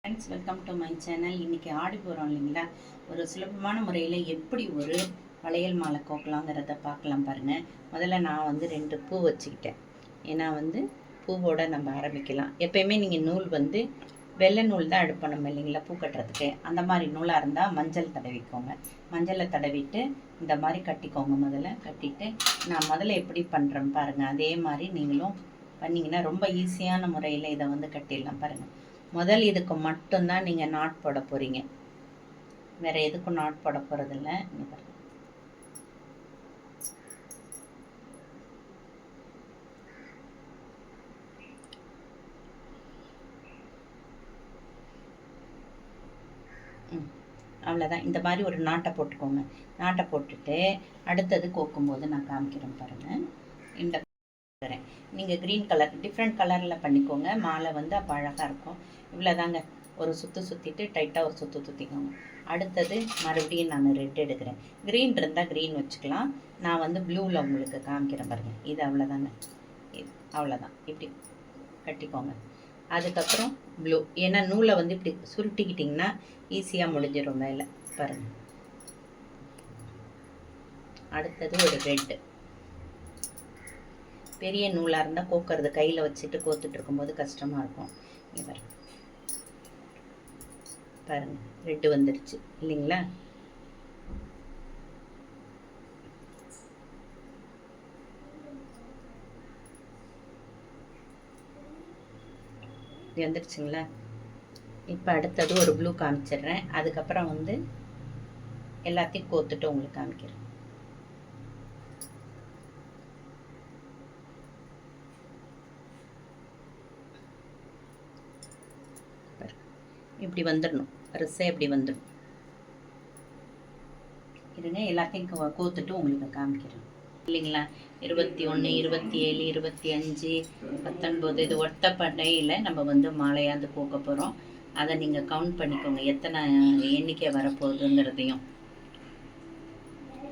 Friends, welcome to my channel. இன்றைக்கி ஆடி போகிறோம் இல்லைங்களா? ஒரு சுலபமான முறையில் எப்படி ஒரு வளையல் மாலை கோக்கலாங்கிறத பார்க்கலாம் பாருங்கள். முதல்ல நான் 2 பூ வச்சுக்கிட்டேன். ஏன்னா பூவோடு நம்ம ஆரம்பிக்கலாம். எப்போயுமே நீங்கள் நூல் வெள்ளை நூல் தான் எடுப்பணும் இல்லைங்களா பூ கட்டுறதுக்கு. அந்த மாதிரி நூலாக இருந்தால் மஞ்சள் தடவிக்கோங்க. மஞ்சளை தடவிட்டு இந்த மாதிரி கட்டிக்கோங்க. முதல்ல கட்டிட்டு நான் முதல்ல எப்படி பண்ணுறேன் பாருங்கள். அதே மாதிரி நீங்களும் பண்ணிங்கன்னா ரொம்ப ஈஸியான முறையில் இதை கட்டிடலாம் பாருங்கள். முதல் இதுக்கு மட்டும்தான் நீங்கள் நாட் போட போகிறீங்க. வேறு எதுக்கும் நாட் போட போகிறதில்ல. அவ்வளோதான். இந்த மாதிரி ஒரு நாட்டை போட்டுக்கோங்க. நாட்டை போட்டுட்டு அடுத்தது கோக்கும்போது நான் காமிக்கிறேன் பாருங்கள். இந்த நீங்கள் க்ரீன் கலர் டிஃப்ரெண்ட் கலரில் பண்ணிக்கோங்க. மாலை அப்போ அழகாக இருக்கும். இவ்வளோதாங்க. ஒரு சுற்றிட்டு டைட்டாக ஒரு சுற்றிக்கோங்க. அடுத்தது மறுபடியும் நான் ரெட் எடுக்கிறேன். க்ரீன் இருந்தால் க்ரீன் வச்சுக்கலாம். நான் ப்ளூவில் உங்களுக்கு காமிக்கிறேன் பாருங்கள். இது அவ்வளோதாங்க. இது அவ்வளோதான். இப்படி கட்டிக்கோங்க. அதுக்கப்புறம் ப்ளூ. ஏன்னா நூலை இப்படி சுருட்டிக்கிட்டிங்கன்னா ஈஸியாக முடிஞ்சிடும் மேலே பாருங்கள். அடுத்தது ஒரு ரெட்டு. பெரிய நூலாக இருந்தால் கோக்கிறது கையில் வச்சுட்டு கோத்துட்டு இருக்கும்போது கஷ்டமாக இருக்கும். இங்கே பாருங்கள் ரெட்டு வந்துடுச்சு இல்லைங்களா? இது வந்துடுச்சுங்களா? இப்போ அடுத்தது ஒரு ப்ளூ காமிச்சிடுறேன். அதுக்கப்புறம் எல்லாத்தையும் கோத்துட்டு உங்களுக்கு காமிக்கிறேன். இப்படி வந்துடணும். வரிசை இப்படி வந்துடும். இருங்க, எல்லாத்தையும் கோத்துட்டு உங்களுக்கு காமிக்கிறேன் இல்லைங்களா? 21, 27, 25, 19 இது ஒத்த பட்டையில் நம்ம மாலையாந்து கோக்க போகிறோம். அதை நீங்கள் கவுண்ட் பண்ணிக்கோங்க எத்தனை எண்ணிக்கை வரப்போகுதுங்கிறதையும்.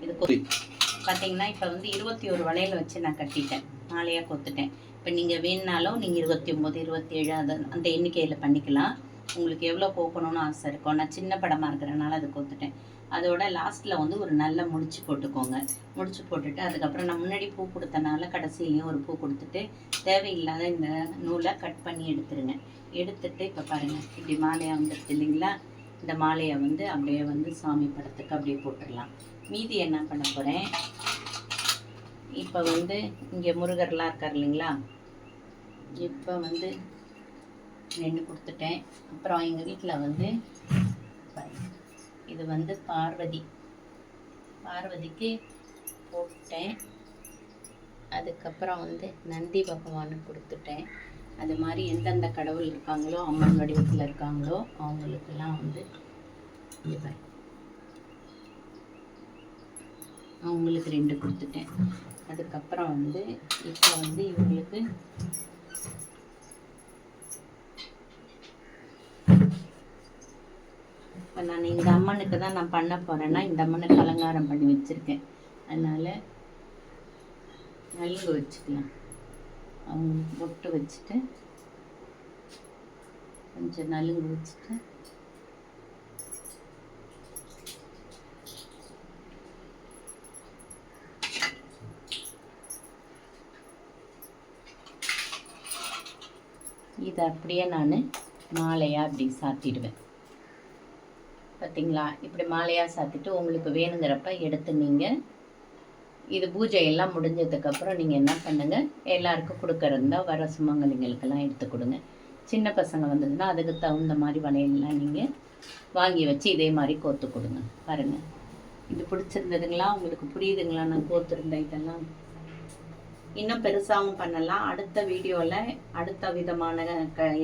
இது பார்த்தீங்கன்னா இப்போ 21 வளையல் வச்சு நான் கட்டிட்டேன். மாலையாக கோத்துட்டேன். இப்போ நீங்கள் வேணுனாலும் நீங்கள் 29, 27 அந்த எண்ணிக்கையில் பண்ணிக்கலாம். உங்களுக்கு எவ்வளோ கோக்கணும்னு ஆசை இருக்கும். நான் சின்ன படமாக இருக்கிறனால அது கோத்துட்டேன். அதோட லாஸ்ட்டில் ஒரு நல்ல முடிச்சு போட்டுக்கோங்க. முடிச்சு போட்டுட்டு அதுக்கப்புறம் நான் முன்னாடி பூ கொடுத்தனால கடைசியிலையும் ஒரு பூ கொடுத்துட்டு தேவையில்லாத இந்த நூலை கட் பண்ணி எடுத்துருங்க. எடுத்துட்டு இப்போ பாருங்கள் இப்படி மாலையாக வந்துடுது இல்லைங்களா? இந்த மாலையை அப்படியே சாமி படத்துக்கு அப்படியே போட்டுடலாம். மீதி என்ன பண்ண போகிறேன், இப்போ இங்கே முருகர்லாம் இருக்கார் இல்லைங்களா? இப்போ 2 கொடுத்துட்டேன். அப்புறம் எங்கள் வீட்டில் இது பார்வதிக்கு போட்டேன். அதுக்கப்புறம் நந்தி பகவானுக்கு கொடுத்துட்டேன். அது மாதிரி எந்தெந்த கடவுள் இருக்காங்களோ, அம்மன் வடிவத்தில் இருக்காங்களோ அவங்களுக்கெல்லாம் அவங்களுக்கு 2 கொடுத்துட்டேன். அதுக்கப்புறம் இப்போ இவங்களுக்கு இப்போ நான் இந்த அம்மனுக்கு தான் நான் பண்ண போகிறேன்னா இந்த அம்மனுக்கு அலங்காரம் பண்ணி வச்சுருக்கேன். அதனால் நலுங்கு வச்சுக்கலாம். அவங்க பொட்டு வச்சுட்டு கொஞ்சம் நலுங்கு வச்சுட்டு இதை அப்படியே நான் மாலையாக அப்படி சாத்திடுவேன். பார்த்தீங்களா? இப்படி மாலையாக சாத்திட்டு உங்களுக்கு வேணுங்கிறப்ப எடுத்து நீங்கள் இது பூஜை எல்லாம் முடிஞ்சதுக்கப்புறம் நீங்கள் என்ன பண்ணுங்கள், எல்லாருக்கும் கொடுக்கறதா வர சுமங்கலிங்களுக்கெல்லாம் எடுத்து கொடுங்க. சின்ன பசங்க வந்ததுன்னா அதுக்கு தகுந்த மாதிரி வளையல்லாம் நீங்கள் வாங்கி வச்சு இதே மாதிரி கோத்து கொடுங்க. பாருங்கள், இது பிடிச்சிருந்ததுங்களா? உங்களுக்கு புரியுதுங்களா? நான் கோத்துருந்தேன். இதெல்லாம் இன்னும் பெருசாகவும் பண்ணலாம். அடுத்த வீடியோவில் அடுத்த விதமான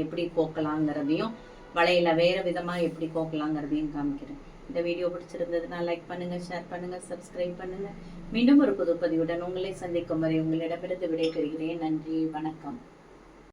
எப்படி கோக்கலாங்கிறதையும் வளையல வேறு விதமாக எப்படி கோக்கலாங்கிறதையும் காமிக்கிறேன். இந்த வீடியோ பிடிச்சிருந்ததுன்னா லைக் பண்ணுங்கள், ஷேர் பண்ணுங்கள், சப்ஸ்கிரைப் பண்ணுங்கள். மீண்டும் ஒரு புது பதிவுடன் உங்களை சந்திக்கும் வரை உங்களிடமிருந்து விடைபெறுகிறேன். நன்றி, வணக்கம்.